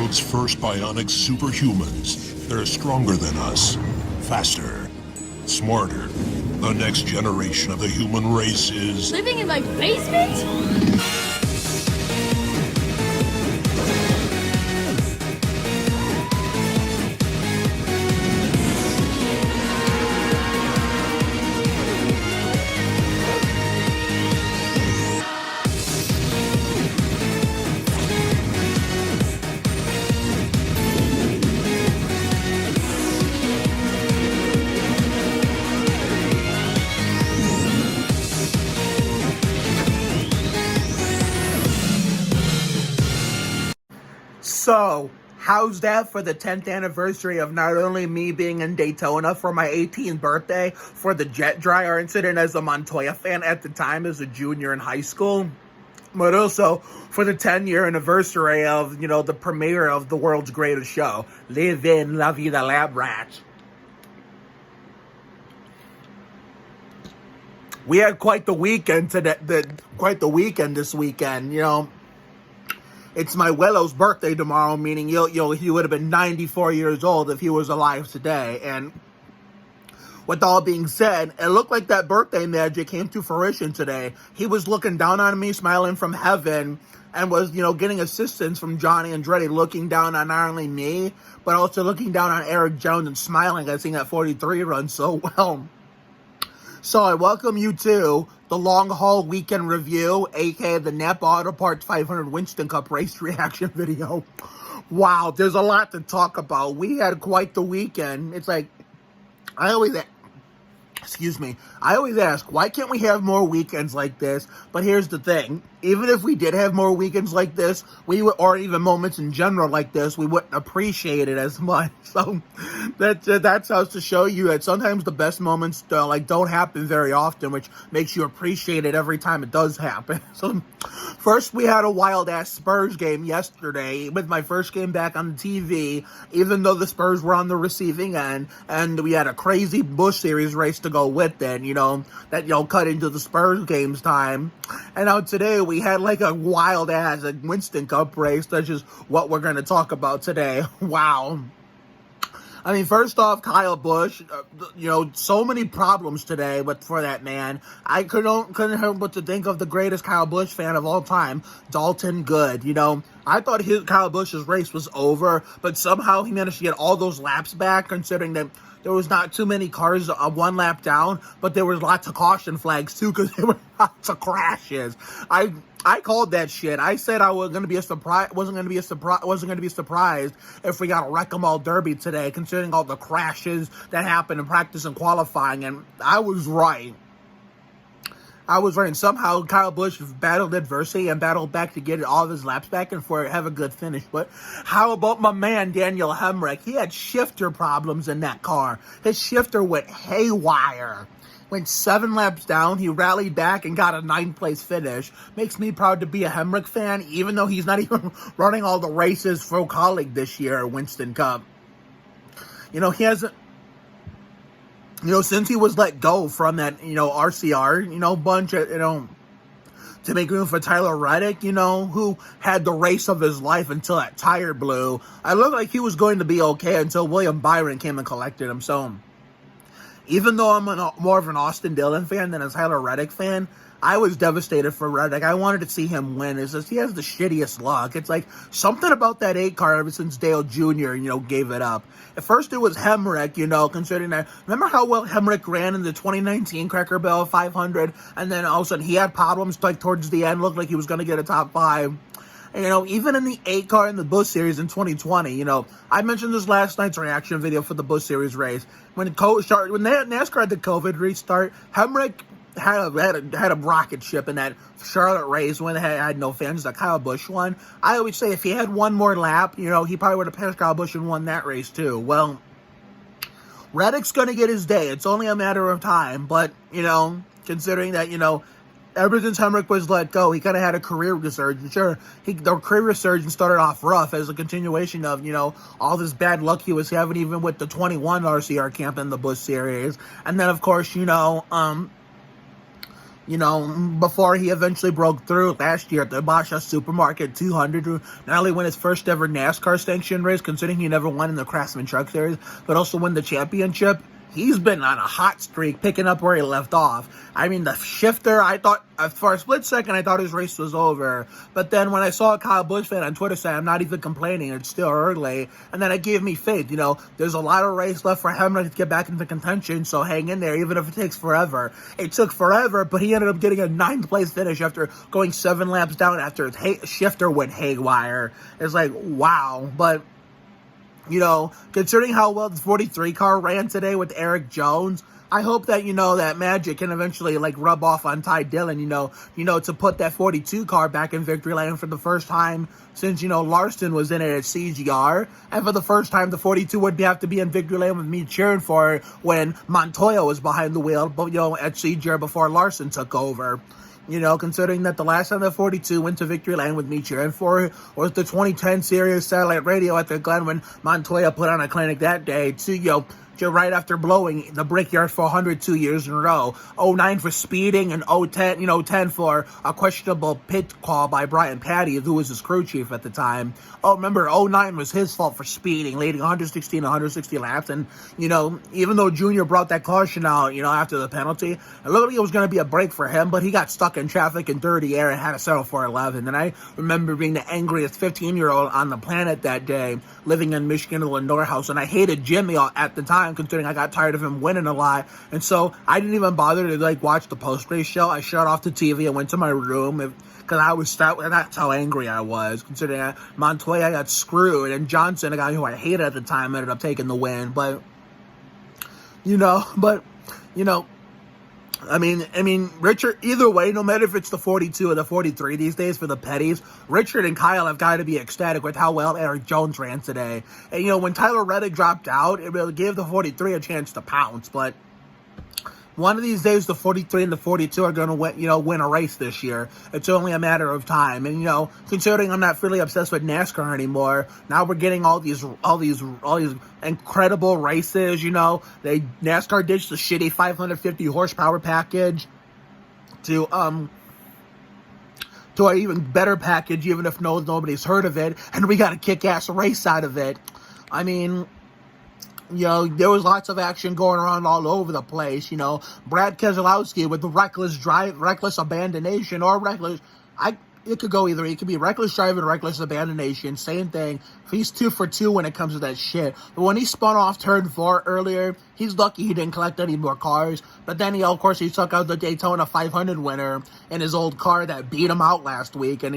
world's first bionic superhumans. They're stronger than us, faster, smarter. The next generation of the human race is... living in my basement? So, how's that for the 10th anniversary of not only me being in Daytona for my 18th birthday for the jet dryer incident as a Montoya fan at the time as a junior in high school, but also for the 10-year anniversary of, the premiere of the world's greatest show, Livin, La Vida, Lab Rats. We had quite the weekend this weekend, It's my Abuelo's birthday tomorrow, meaning he would have been 94 years old if he was alive today. And with all being said, it looked like that birthday magic came to fruition today. He was looking down on me, smiling from heaven, and was, getting assistance from Johnny Andretti, looking down on not only me, but also looking down on Eric Jones and smiling as he got 43 run so well. So I welcome you to the long haul weekend review, aka the NAPA Auto Parts 500 Winston Cup race reaction video. Wow, there's a lot to talk about. We had quite the weekend. It's like, I always ask, why can't we have more weekends like this? But here's the thing. Even if we did have more weekends like this, or even moments in general like this, we wouldn't appreciate it as much. So that's how to show you that sometimes the best moments don't happen very often, which makes you appreciate it every time it does happen. So first, we had a wild-ass Spurs game yesterday with my first game back on the TV, even though the Spurs were on the receiving end, and we had a crazy Busch Series race to go with it, that cut into the Spurs games time. And now today, we had like a wild-ass Winston Cup race. That's just what we're going to talk about today. Wow. I mean, first off, Kyle Busch, so many problems today for that man. I couldn't help but to think of the greatest Kyle Busch fan of all time, Dalton Good. I thought Kyle Busch's race was over, but somehow he managed to get all those laps back, considering that there was not too many cars one lap down, but there was lots of caution flags too, because there were lots of crashes. I called that shit. I said I wasn't going to be surprised if we got a Wreck 'em All Derby today, considering all the crashes that happened in practice and qualifying, and I was right. And somehow Kyle Busch battled adversity and battled back to get all of his laps back and have a good finish. But how about my man, Daniel Hemric? He had shifter problems in that car. His shifter went haywire. Went 7 laps down, he rallied back and got a 9th place finish. Makes me proud to be a Hemric fan, even though he's not even running all the races for colleague this year at Winston Cup. He hasn't... since he was let go from that, RCR, bunch of, to make room for Tyler Reddick, who had the race of his life until that tire blew. I looked like he was going to be okay until William Byron came and collected him. So, even though I'm more of an Austin Dillon fan than a Tyler Reddick fan, I was devastated for Reddick. I wanted to see him win. It's just he has the shittiest luck. It's like something about that 8 car ever since Dale Jr., gave it up. At first it was Hemric, considering that. Remember how well Hemric ran in the 2019 Cracker Barrel 500? And then all of a sudden he had problems towards the end. Looked like he was going to get a top 5. And, even in the 8 car in the Busch Series in 2020, I mentioned this last night's reaction video for the Busch Series race. When NASCAR had the COVID restart, Hemric had a rocket ship in that Charlotte race when they had no fans that Kyle Busch won. I always say if he had one more lap, he probably would have passed Kyle Busch and won that race too. Well, Reddick's going to get his day. It's only a matter of time. But, considering that, ever since Hemric was let go, he kind of had a career resurgence. Sure, the career resurgence started off rough as a continuation of, all this bad luck he was having even with the 21 RCR camp in the Busch Series. And then, of course, before he eventually broke through last year at the Busch Supermarket 200 to not only win his first ever NASCAR sanctioned race, considering he never won in the Craftsman Truck Series, but also win the championship. He's been on a hot streak, picking up where he left off. I mean, the shifter, I thought, for a split second, I thought his race was over. But then when I saw a Kyle Busch fan on Twitter say, I'm not even complaining, it's still early, and then it gave me faith. There's a lot of race left for Hemric to get back into contention, so hang in there, even if it takes forever. It took forever, but he ended up getting a 9th place finish after going 7 laps down after his shifter went haywire. It's like, wow. But considering how well the 43 car ran today with Eric Jones, I hope that, that magic can eventually, rub off on Ty Dillon, to put that 42 car back in victory lane for the first time since, Larson was in it at CGR. And for the first time, the 42 would have to be in victory lane with me cheering for it when Montoya was behind the wheel, but, at CGR before Larson took over. Considering that the last time the 42 went to victory lane with me cheering for it was the 2010 Sirius Satellite Radio at the Glen when Montoya put on a clinic that day to, right after blowing the Brickyard for 100 2 years in a row. 09 for speeding and 010, 10 for a questionable pit call by Brian Patty, who was his crew chief at the time. Oh, remember, 09 was his fault for speeding, leading 160 laps. And, even though Junior brought that caution out, after the penalty, it looked like it was going to be a break for him, but he got stuck in traffic in dirty air and had to settle for 11. And I remember being the angriest 15-year-old on the planet that day, living in Michigan in the Lindor house, and I hated Jimmy at the time, considering I got tired of him winning a lot. And so I didn't even bother to watch the post-race show. I shut off the TV and went to my room because that's how angry I was, considering that Montoya got screwed and Johnson, a guy who I hated at the time, ended up taking the win. But I mean, Richard, either way, no matter if it's the 42 or the 43 these days for the Petties, Richard and Kyle have got to be ecstatic with how well Eric Jones ran today. And, when Tyler Reddick dropped out, it really gave the 43 a chance to pounce. But one of these days, the 43 and the 42 are going to win a race this year. It's only a matter of time. And, considering I'm not really obsessed with NASCAR anymore, now we're getting all these incredible races, NASCAR ditched the shitty 550 horsepower package to an even better package, even if nobody's heard of it, and we got a kick-ass race out of it. I mean, there was lots of action going around all over the place. Brad Keselowski with the reckless abandonation, or reckless. It could go either. It could be reckless driving, reckless abandonation. Same thing. He's 2 for 2 when it comes to that shit. But when he spun off turn 4 earlier, he's lucky he didn't collect any more cars. But then he took out the Daytona 500 winner in his old car that beat him out last week, and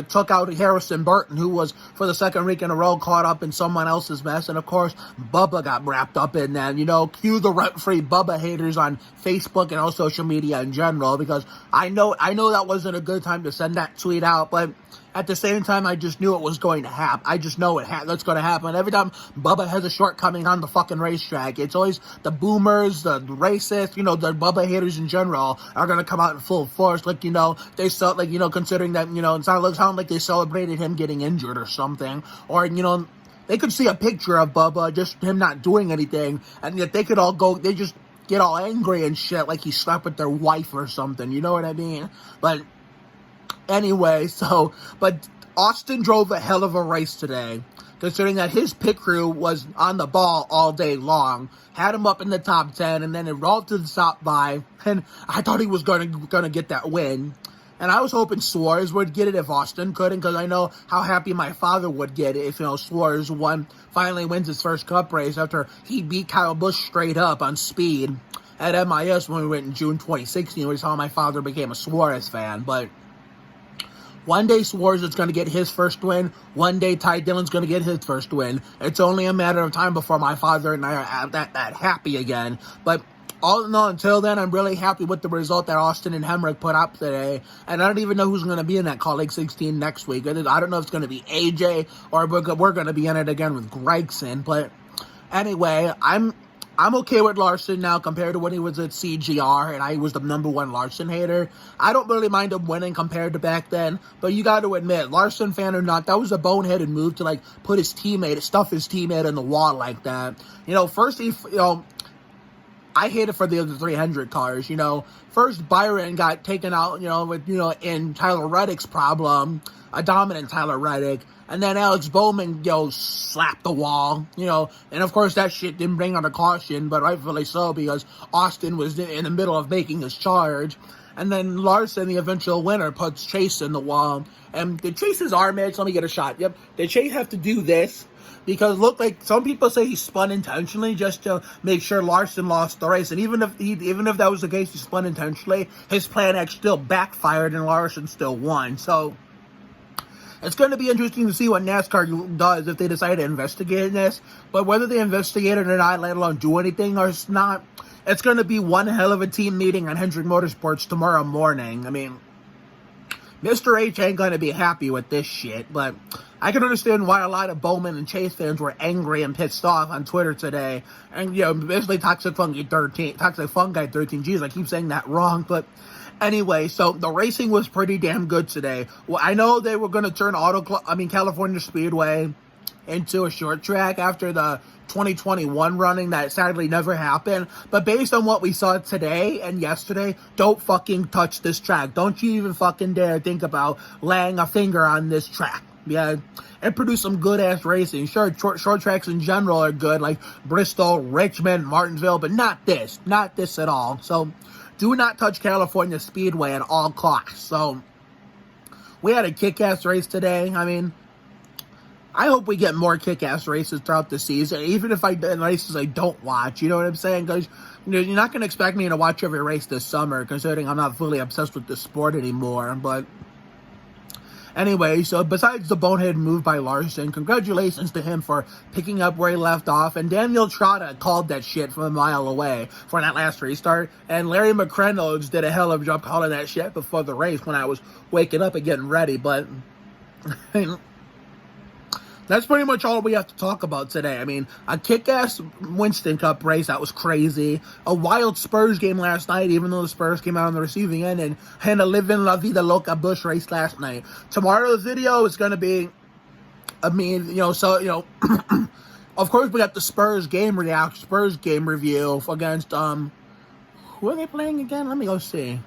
took out Harrison Burton, who was for the second week in a row caught up in someone else's mess. And of course, Bubba got wrapped up in that. Cue the rent-free Bubba haters on Facebook and all social media in general, because I know that wasn't a good time to send that tweet out, but at the same time, I just knew it was going to happen. I just know that's going to happen. Every time Bubba has a shortcoming on the fucking racetrack, it's always the boomers, the racists, the Bubba haters in general are going to come out in full force. They considering that, it sounded like they celebrated him getting injured or something. Or, they could see a picture of Bubba, just him not doing anything, and yet they could all they just get all angry and shit like he slept with their wife or something. You know what I mean? But anyway, but Austin drove a hell of a race today, considering that his pit crew was on the ball all day long, had him up in the top 10, and then it rolled to the top 5, and I thought he was going to get that win. And I was hoping Suarez would get it if Austin couldn't, because I know how happy my father would get it if, Suarez finally wins his first Cup race after he beat Kyle Busch straight up on speed at MIS when we went in June 2016, which is how my father became a Suarez fan. But one day Suarez is going to get his first win. One day Ty Dillon's going to get his first win. It's only a matter of time before my father and I are that happy again. But all in all, until then, I'm really happy with the result that Austin and Hemric put up today. And I don't even know who's going to be in that Colleague 16 next week. I don't know if it's going to be AJ or we're going to be in it again with Gregson. But anyway, I'm okay with Larson now compared to when he was at CGR and I was the number 1 Larson hater. I don't really mind him winning compared to back then, but you got to admit, Larson fan or not, that was a boneheaded move to stuff his teammate in the wall like that. First I hate it for the other 300 cars, you know. First, Byron got taken out, you know, with, you know, in Tyler Reddick's problem, a dominant Tyler Reddick. And then Alex Bowman, you know, slapped the wall, you know. And, of course, that shit didn't bring on a caution, but rightfully so, because Austin was in the middle of making his charge. And then Larson, the eventual winner, puts Chase in the wall. And did Chase's arm edge? Let me get a shot. Yep. Did Chase have to do this? Because look, like some people say he spun intentionally just to make sure Larson lost the race, and even if that was the case, he spun intentionally. His plan actually still backfired, and Larson still won. So it's going to be interesting to see what NASCAR does if they decide to investigate this. But whether they investigate it or not, let alone do anything or not, it's going to be one hell of a team meeting on Hendrick Motorsports tomorrow morning. I mean, Mr. H ain't going to be happy with this shit, but I can understand why a lot of Bowman and Chase fans were angry and pissed off on Twitter today. And, you know, basically Toxic Fungi 13. Jeez, I keep saying that wrong, but anyway, so the racing was pretty damn good today. Well, I know they were going to turn California Speedway into a short track after the 2021 running that sadly never happened. But based on what we saw today and yesterday, don't fucking touch this track. Don't you even fucking dare think about laying a finger on this track. Yeah, and produce some good-ass racing. Sure, short tracks in general are good, like Bristol, Richmond, Martinsville, but not this. Not this at all. So do not touch California Speedway at all costs. So we had a kick-ass race today. I mean, I hope we get more kick-ass races throughout the season, even if races I don't watch, you know what I'm saying? Because you're not going to expect me to watch every race this summer, considering I'm not fully obsessed with the sport anymore. But anyway, so besides the bonehead move by Larson, congratulations to him for picking up where he left off. And Daniel Trotta called that shit from a mile away for that last restart. And Larry McReynolds did a hell of a job calling that shit before the race when I was waking up and getting ready. But that's pretty much all we have to talk about today. I mean, a kick-ass Winston Cup race, that was crazy. A wild Spurs game last night, even though the Spurs came out on the receiving end, and a Livin La Vida Loca Busch race last night. Tomorrow's video is going to be, I mean, you know, so, you know, of course we got the Spurs game review against, who are they playing again? Let me go see.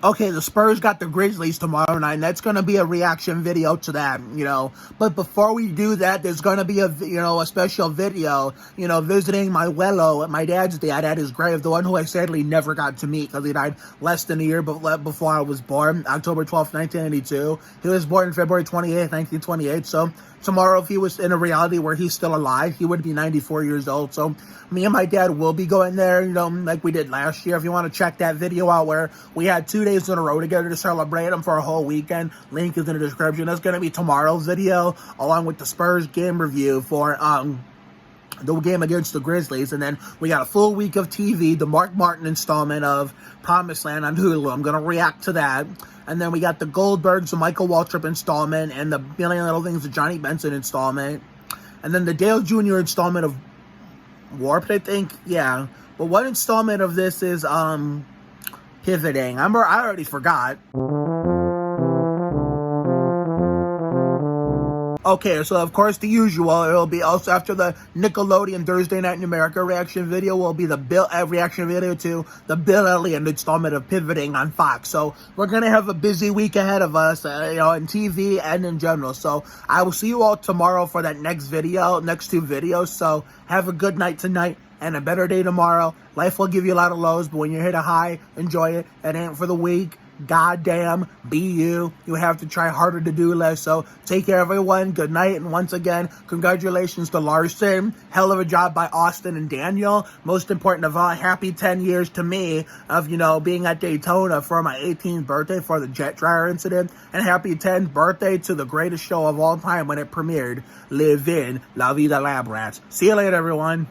Okay, the Spurs got the Grizzlies tomorrow night, and that's going to be a reaction video to that, you know. But before we do that, there's going to be a special video, you know, visiting my Abuelo, my dad's dad, at his grave, the one who I sadly never got to meet because he died less than a year before I was born, October 12th, 1982. He was born February 28th, 1928, so tomorrow, if he was in a reality where he's still alive, he would be 94 years old. So me and my dad will be going there, you know, like we did last year. If you want to check that video out where we had 2 days in a row together to celebrate him for a whole weekend, link is in the description. That's going to be tomorrow's video, along with the Spurs game review for the game against the Grizzlies. And then we got a full week of TV, the Mark Martin installment of Promised Land on Hulu. I'm going to react to that. And then we got the Goldbergs, the Michael Waltrip installment, and the Million Little Things, the Johnny Benson installment. And then the Dale Jr. installment of Warped, I think. Yeah. But what installment of this is pivoting? I already forgot. Okay, so of course, the usual, it'll be also after the Nickelodeon Thursday Night in America reaction video, will be the reaction video to the Bill Elliott installment of Pivoting on Fox. So we're going to have a busy week ahead of us, you know, in TV and in general. So I will see you all tomorrow for that next two videos. So have a good night tonight and a better day tomorrow. Life will give you a lot of lows, but when you hit a high, enjoy it. It ain't for the weak. Goddamn, be you. You have to try harder to do less. So take care, everyone. Good night. And once again, congratulations to Larson. Hell of a job by Austin and Daniel. Most important of all, happy 10 years to me of, you know, being at Daytona for my 18th birthday for the jet dryer incident. And happy 10th birthday to the greatest show of all time when it premiered, Livin La Vida Lab Rats. See you later, everyone.